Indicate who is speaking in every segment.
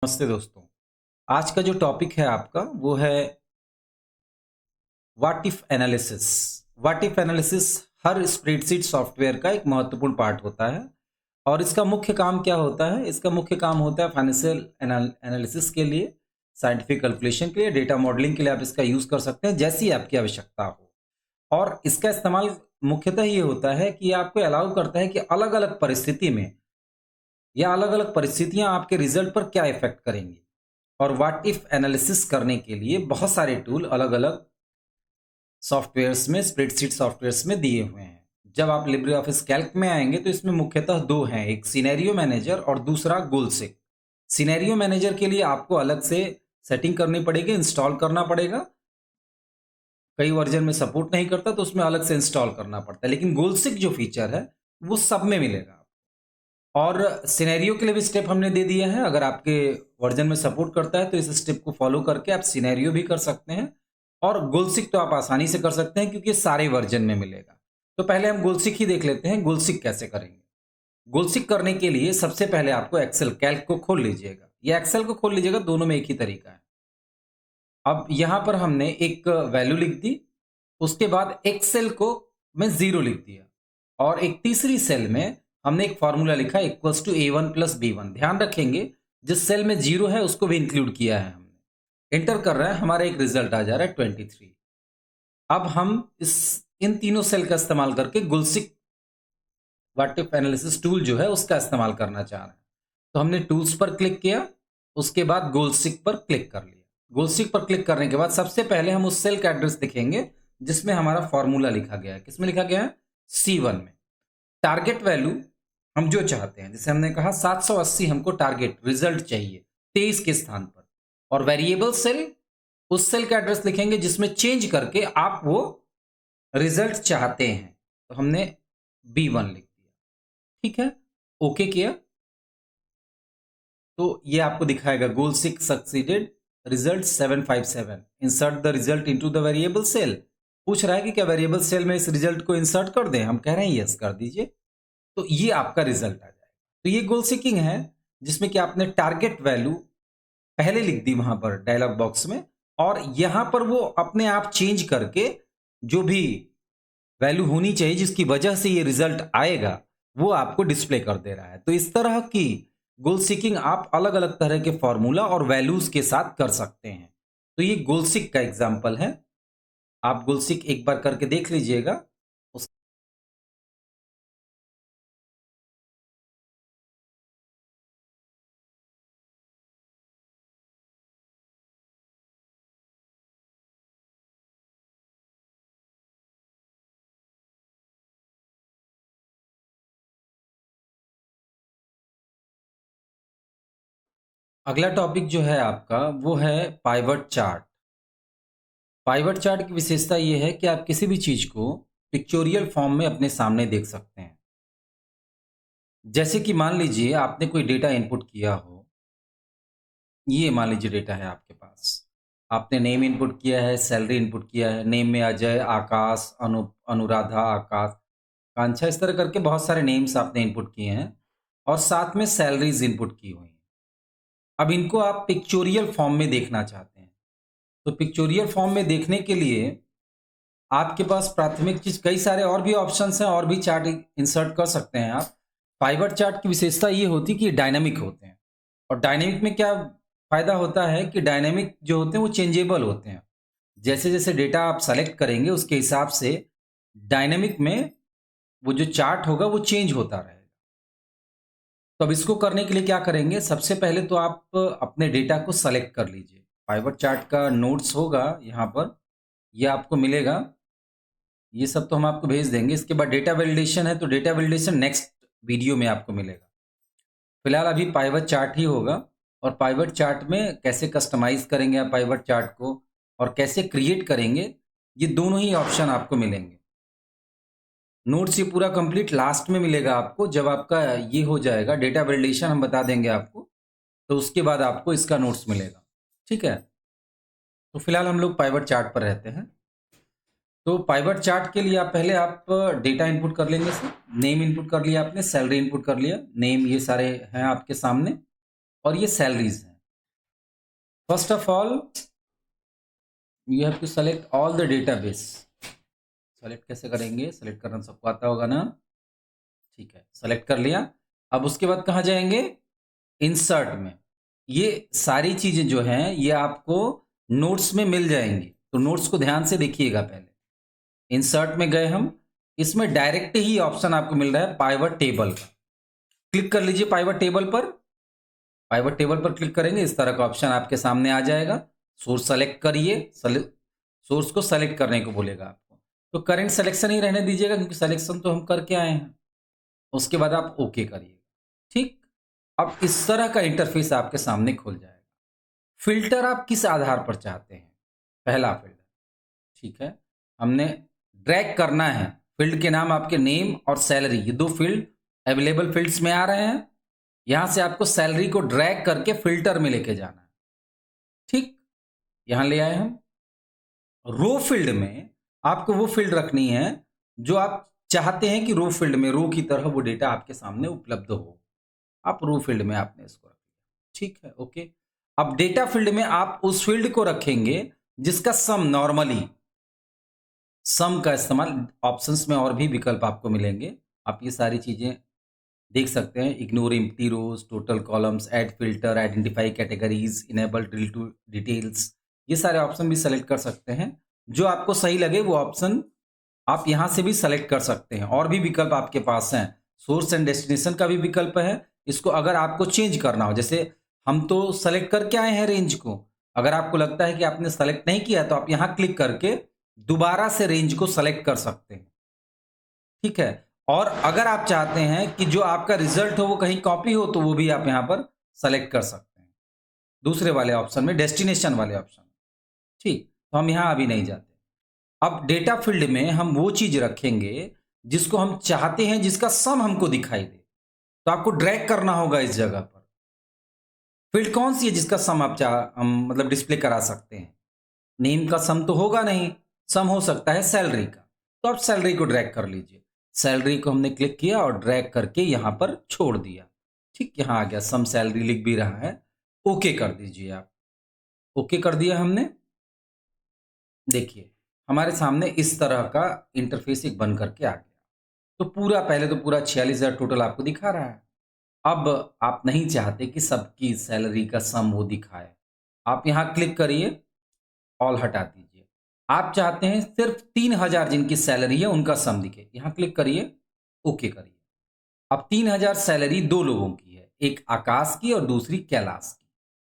Speaker 1: नमस्ते दोस्तों। आज का जो टॉपिक है आपका वो है what if analysis. What if analysis her spreadsheet software का एक महत्वपूर्ण पार्ट होता है और इसका मुख्य काम क्या होता है? इसका मुख्य काम होता है फाइनेंशियल एनालिसिस के लिए, साइंटिफिक कैलकुलेशन के लिए, डेटा मॉडलिंग के लिए आप इसका यूज कर सकते हैं जैसी आपकी आवश्यकता हो। और इसका इस्तेमाल मुख्यतः ये होता है कि आपको अलाउ करता है कि अलग अलग परिस्थिति में या अलग अलग परिस्थितियां आपके रिजल्ट पर क्या इफेक्ट करेंगी। और व्हाट इफ एनालिसिस करने के लिए बहुत सारे टूल अलग अलग सॉफ्टवेयर्स में, स्प्रेडशीट सॉफ्टवेयर्स में दिए हुए हैं। जब आप लिब्रे ऑफिस कैल्क में आएंगे तो इसमें मुख्यतः दो हैं, एक सिनेरियो मैनेजर और दूसरा गोलसिक। सिनेरियो मैनेजर के लिए आपको अलग से सेटिंग करनी पड़ेगी, इंस्टॉल करना पड़ेगा। कई वर्जन में सपोर्ट नहीं करता तो उसमें अलग से इंस्टॉल करना पड़ता है, लेकिन गोलसिक जो फीचर है वो सब में मिलेगा। और सिनेरियो के लिए भी स्टेप हमने दे दिया है। अगर आपके वर्जन में सपोर्ट करता है तो इस स्टेप को फॉलो करके आप सिनेरियो भी कर सकते हैं और गोलसिक तो आप आसानी से कर सकते हैं क्योंकि सारे वर्जन में मिलेगा। तो पहले हम गोलसिक ही देख लेते हैं, गोलसिक कैसे करेंगे। गोलसिक करने के लिए सबसे पहले आपको एक्सेल कैल्क को खोल लीजिएगा या एक्सेल को खोल लीजिएगा, दोनों में एक ही तरीका है। अब यहां पर हमने एक वैल्यू लिख दी, उसके बाद एक्सेल को में 0 लिख दिया और एक तीसरी सेल में हमने एक फॉर्मूला लिखा equals to A1 plus B1। ध्यान रखेंगे जिस सेल में 0 है उसको भी इंक्लूड किया है हमने। एंटर कर रहा है, हमारा एक रिजल्ट आ जा रहा है 23। अब हम इन तीनों सेल का इस्तेमाल करके गुलसिक व्हाट इफ एनालिसिस टूल जो है उसका इस्तेमाल करना चाह रहे हैं। तो हमने टूल्स पर क्लिक किया, उसके बाद गोलसिक पर क्लिक कर लिया। गोलसिक पर क्लिक करने के बाद सबसे पहले हम उस सेल का एड्रेस दिखेंगे जिसमें हमारा फॉर्मूला लिखा गया है। किसमें लिखा गया है? C1 में। टारगेट वैल्यू हम जो चाहते हैं, जैसे हमने कहा 780 हमको टारगेट रिजल्ट चाहिए 23 के स्थान पर। और वेरिएबल सेल, उस सेल का एड्रेस लिखेंगे जिसमें चेंज करके आप वो रिजल्ट चाहते हैं। तो हमने B1 लिख दिया, ठीक है, ओके किया तो ये आपको दिखाएगा goal 6 succeeded, result 757। Insert the result into the variable cell. पूछ रहा है कि क्या वेरिएबल सेल में इस रिजल्ट को इंसर्ट कर दें, हम कह रहे हैं यस कर दीजिए। तो ये आपका रिजल्ट आ जाएगा। तो ये गोल सीकिंग है जिसमें कि आपने टारगेट वैल्यू पहले लिख दी वहां पर डायलॉग बॉक्स में, और यहां पर वो अपने आप चेंज करके जो भी वैल्यू होनी चाहिए जिसकी वजह से ये रिजल्ट आएगा वो आपको डिस्प्ले कर दे रहा है। तो इस तरह की गोल सीकिंग आप अलग अलग तरह के फॉर्मूला और वैल्यूज के साथ कर सकते हैं। तो ये गोल सीक का एग्जाम्पल है, आप गोल सीक एक बार करके देख लीजिएगा। अगला टॉपिक जो है आपका वो है पाइवट चार्ट। पाइवट चार्ट की विशेषता ये है कि आप किसी भी चीज को पिक्चोरियल फॉर्म में अपने सामने देख सकते हैं। जैसे कि मान लीजिए आपने कोई डेटा इनपुट किया हो, ये मान लीजिए डेटा है आपके पास, आपने नेम इनपुट किया है, सैलरी इनपुट किया है। नेम में अजय, आकाश, अनुराधा, आकाश, कांक्षा, इस तरह करके बहुत सारे नेम्स आपने इनपुट किए हैं और साथ में सैलरीज इनपुट की हुई हैं। अब इनको आप पिक्चोरियल फॉर्म में देखना चाहते हैं। तो पिक्चोरियल फॉर्म में देखने के लिए आपके पास प्राथमिक चीज, कई सारे और भी ऑप्शंस हैं और भी चार्ट इंसर्ट कर सकते हैं आप। पाइवट चार्ट की विशेषता ये होती है कि डायनामिक होते हैं। और डायनेमिक में क्या फायदा होता है कि डायनेमिक जो होते हैं वो चेंजेबल होते हैं। जैसे जैसे डेटा आप सेलेक्ट करेंगे उसके हिसाब से डायनेमिक में वो जो चार्ट होगा वो चेंज होता रहेगा। तो अब इसको करने के लिए क्या करेंगे, सबसे पहले तो आप अपने डेटा को सेलेक्ट कर लीजिए। पाइवट चार्ट का नोट्स होगा यहाँ पर, ये आपको मिलेगा, ये सब तो हम आपको भेज देंगे। इसके बाद डेटा वैलिडेशन है, तो डेटा वैलिडेशन नेक्स्ट वीडियो में आपको मिलेगा। फिलहाल अभी पाइवट चार्ट ही होगा। और पाइवट चार्ट में कैसे कस्टमाइज करेंगे आप पाइवट चार्ट को और कैसे क्रिएट करेंगे, ये दोनों ही ऑप्शन आपको मिलेंगे। नोट्स ये पूरा कंप्लीट लास्ट में मिलेगा आपको, जब आपका ये हो जाएगा डेटा वैलिडेशन हम बता देंगे आपको, तो उसके बाद आपको इसका नोट्स मिलेगा, ठीक है। तो फिलहाल हम लोग पाइवट चार्ट पर रहते हैं। तो पाइवट चार्ट के लिए आप पहले आप डेटा इनपुट कर लेंगे सर। नेम इनपुट कर लिया आपने, सैलरी इनपुट कर लिया, नेम ये सारे हैं आपके सामने और ये सैलरीज हैं। First of all you have to select all the database. Select कैसे करेंगे? सेलेक्ट करना सबको आता होगा ना? ठीक है, सेलेक्ट कर लिया। अब उसके बाद कहाँ जाएंगे? इंसर्ट में। ये सारी चीजें जो हैं ये आपको नोट्स में मिल जाएंगी, तो नोट्स को ध्यान से देखिएगा। पहले इंसर्ट में गए हम, इसमें डायरेक्ट ही ऑप्शन आपको मिल रहा है पाइवट टेबल का। क्लिक कर लीजिए पाइवट टेबल पर। पाइवट टेबल पर क्लिक करेंगे, इस तरह का ऑप्शन आपके सामने आ जाएगा। सोर्स सेलेक्ट करिए, सोर्स को सेलेक्ट करने को बोलेगा आपको, तो करंट सिलेक्शन ही रहने दीजिएगा क्योंकि सिलेक्शन तो हम करके आए हैं। उसके बाद आप ओके करिएगा। ठीक, अब इस तरह का इंटरफेस आपके सामने खुल जाएगा। फिल्टर आप किस आधार पर चाहते हैं? पहला फिल्टर, ठीक है, हमने ड्रैग करना है। फील्ड के नाम आपके नेम और सैलरी, ये दो फील्ड अवेलेबल फील्ड्स में आ रहे हैं। यहां से आपको सैलरी को ड्रैग करके फिल्टर में लेके जाना है। ठीक, यहां ले आए हम। रो फील्ड में आपको वो फील्ड रखनी है जो आप चाहते हैं कि रो फील्ड में रो की तरह वो डेटा आपके सामने उपलब्ध हो। आप रो फील्ड में आपने इसको रख लिया। ठीक है, ओके। अब डेटा फील्ड में आप उस फील्ड को रखेंगे जिसका सम, नॉर्मली सम का इस्तेमाल, ऑप्शंस में और भी विकल्प आपको मिलेंगे, आप ये सारी चीजें देख सकते हैं। Ignore empty rows, total columns, add filter, identify categories, enable drill to details, ये सारे ऑप्शन भी सेलेक्ट कर सकते हैं। जो आपको सही लगे वो ऑप्शन आप यहां से भी सेलेक्ट कर सकते हैं। और भी विकल्प आपके पास हैं। सोर्स एंड डेस्टिनेशन का भी विकल्प है। इसको अगर आपको चेंज करना हो, जैसे हम तो सेलेक्ट करके आए हैं रेंज को, अगर आपको लगता है कि आपने सेलेक्ट नहीं किया तो आप यहां क्लिक करके दोबारा से रेंज को सेलेक्ट कर सकते हैं। ठीक है, और अगर आप चाहते हैं कि जो आपका रिजल्ट हो वो कहीं कॉपी हो तो वो भी आप यहां पर सेलेक्ट कर सकते हैं, दूसरे वाले ऑप्शन में, डेस्टिनेशन वाले ऑप्शन में। ठीक, तो हम यहां अभी नहीं जाते। अब डेटा फील्ड में हम वो चीज रखेंगे जिसको हम चाहते हैं, जिसका सम हमको दिखाई दे, तो आपको ड्रैग करना होगा इस जगह पर। फील्ड कौन सी है जिसका सम आप हम मतलब डिस्प्ले करा सकते हैं? नेम का सम तो होगा नहीं, सम हो सकता है सैलरी का, तो आप सैलरी को ड्रैग कर लीजिए। सैलरी को हमने क्लिक किया और ड्रैग करके यहां पर छोड़ दिया। ठीक, यहां आ गया, सम सैलरी लिख भी रहा है। ओके कर दीजिए आप। ओके कर दिया हमने। देखिए हमारे सामने इस तरह का इंटरफेस एक बन करके आ गया। तो पूरा, पहले तो पूरा 46,000 टोटल आपको दिखा रहा है। अब आप नहीं चाहते कि सबकी सैलरी का सम वो दिखाए, आप यहां क्लिक करिए, ऑल हटा दीजिए। आप चाहते हैं सिर्फ 3,000 जिनकी सैलरी है उनका सम दिखे, यहां क्लिक करिए, ओके करिए। अब 3,000 सैलरी दो लोगों की है, एक आकाश की और दूसरी कैलाश की,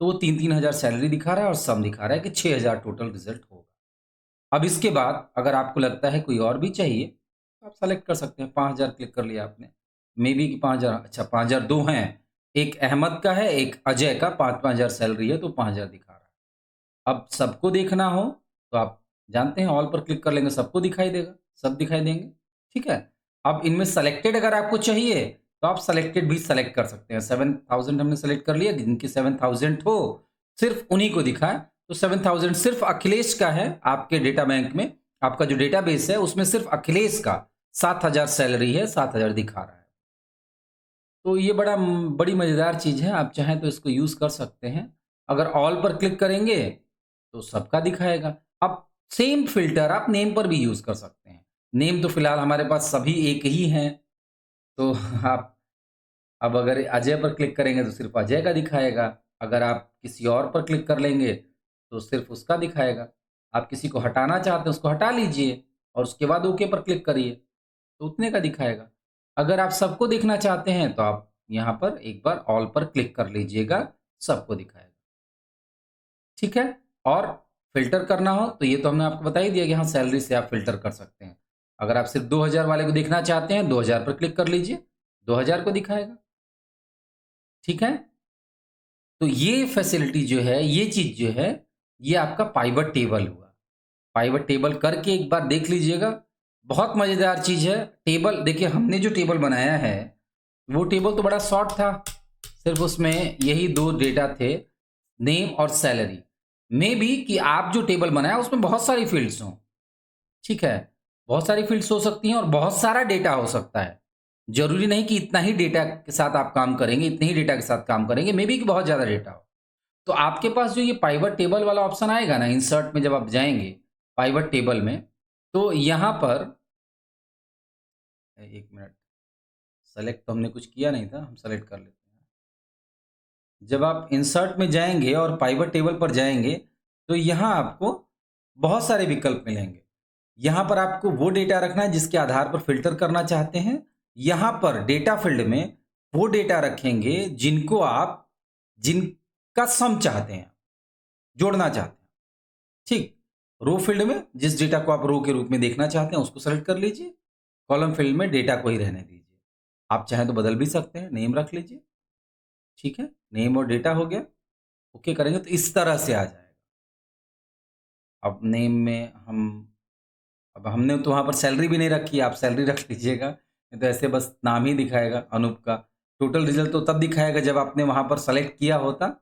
Speaker 1: तो वो 3,000 सैलरी दिखा रहा है और सम दिखा रहा है कि 6,000 टोटल रिजल्ट होगा। अब इसके बाद अगर आपको लगता है कोई और भी चाहिए तो आप सेलेक्ट कर सकते हैं। 5,000 क्लिक कर लिया आपने, मे बी कि 5,000, अच्छा 5,000 दो हैं, एक अहमद का है एक अजय का, 5,000 सैलरी है तो 5,000 दिखा रहा है। अब सबको देखना हो तो आप जानते हैं ऑल पर क्लिक कर लेंगे, सबको दिखाई देगा, सब दिखाई देंगे। ठीक है, अब इनमें सेलेक्टेड अगर आपको चाहिए तो आप सेलेक्टेड भी सेलेक्ट कर सकते हैं। 7,000 हमने सेलेक्ट कर लिया, जिनकी 7,000 हो सिर्फ उन्हीं को दिखाए। तो 7,000 सिर्फ अखिलेश का है, आपके डेटा बैंक में, आपका जो डेटाबेस है उसमें सिर्फ अखिलेश का 7,000 सैलरी है, 7,000 दिखा रहा है। तो ये बड़ी मजेदार चीज है, आप चाहें तो इसको यूज कर सकते हैं। अगर ऑल पर क्लिक करेंगे तो सबका दिखाएगा। अब सेम फिल्टर आप नेम पर भी यूज कर सकते हैं। नेम तो फिलहाल हमारे पास सभी एक ही हैं, तो आप अब अगर अजय पर क्लिक करेंगे तो सिर्फ अजय का दिखाएगा। अगर आप किसी और पर क्लिक कर लेंगे तो सिर्फ उसका दिखाएगा। आप किसी को हटाना चाहते हैं उसको हटा लीजिए और उसके बाद ओके पर क्लिक करिए तो उतने का दिखाएगा। अगर आप सबको देखना चाहते हैं तो आप यहाँ पर एक बार ऑल पर क्लिक कर लीजिएगा, सबको दिखाएगा। ठीक है, और फिल्टर करना हो तो ये तो हमने आपको बता ही दिया कि हाँ, सैलरी से आप फिल्टर कर सकते हैं। अगर आप सिर्फ 2,000 वाले को देखना चाहते हैं, 2,000 पर क्लिक कर लीजिए, 2,000 को दिखाएगा। ठीक है, तो ये फैसिलिटी जो है, ये चीज जो है, ये आपका पाइवट टेबल हुआ। पाइवट टेबल करके एक बार देख लीजिएगा, बहुत मजेदार चीज है। टेबल देखिए, हमने जो टेबल बनाया है वो टेबल तो बड़ा शॉर्ट था, सिर्फ उसमें यही दो डेटा थे, नेम और सैलरी। मे बी कि आप जो टेबल बनाया उसमें बहुत सारी फील्ड्स हों। ठीक है, बहुत सारी फील्ड्स हो सकती हैं और बहुत सारा डेटा हो सकता है। जरूरी नहीं कि इतना ही डेटा के साथ आप काम करेंगे, इतने ही डेटा के साथ काम करेंगे, मे बी कि बहुत ज्यादा डेटा हो। तो आपके पास जो ये पाइवट टेबल वाला ऑप्शन आएगा ना, इंसर्ट में जब आप जाएंगे पाइवट टेबल में, तो यहाँ पर एक मिनट, सेलेक्ट तो हमने कुछ किया नहीं था, हम सेलेक्ट कर लेते हैं। जब आप इंसर्ट में जाएंगे और पाइवट टेबल पर जाएंगे, तो यहाँ आपको बहुत सारे विकल्प मिलेंगे। यहाँ पर आपको वो डेटा रखना है जिसके आधार पर फिल्टर करना चाहते हैं। यहाँ पर डेटा फील्ड में वो डेटा रखेंगे जिनको आप, जिनका सम चाहते हैं, जोड़ना चाहते हैं। ठीक, रो फील्ड में जिस डेटा को आप रो के रूप में देखना चाहते हैं उसको सेलेक्ट कर लीजिए। कॉलम फील्ड में डेटा को ही रहने दीजिए। आप चाहें तो बदल भी सकते हैं, नेम रख लीजिए। ठीक है, नेम और डेटा हो गया। ओके करेंगे तो इस तरह से आ जाएगा। अब नेम में हम, अब हमने तो वहाँ पर सैलरी भी नहीं रखी, आप सैलरी रख लीजिएगा, नहीं तो ऐसे बस नाम ही दिखाएगा अनूप का। टोटल रिजल्ट तो तब दिखाएगा जब आपने वहाँ पर सेलेक्ट किया होता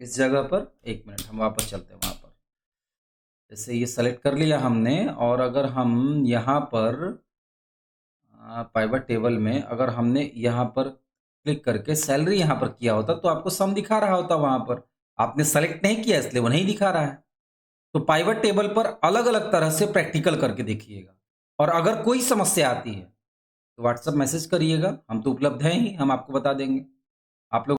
Speaker 1: इस जगह पर। एक मिनट, हम वापस चलते हैं वहाँ पर। जैसे ये सेलेक्ट कर लिया हमने, और अगर हम यहाँ पर पाइवट टेबल में अगर हमने यहाँ पर क्लिक करके सैलरी यहाँ पर किया होता तो आपको सम दिखा रहा होता वहाँ पर। आपने सेलेक्ट नहीं किया इसलिए वो नहीं दिखा रहा है। तो पाइवट टेबल पर अलग अलग तरह से प्रैक्टिकल करके देखिएगा, और अगर कोई समस्या आती है तो व्हाट्सएप मैसेज करिएगा, हम तो उपलब्ध हैं ही, हम आपको बता देंगे। आप लोग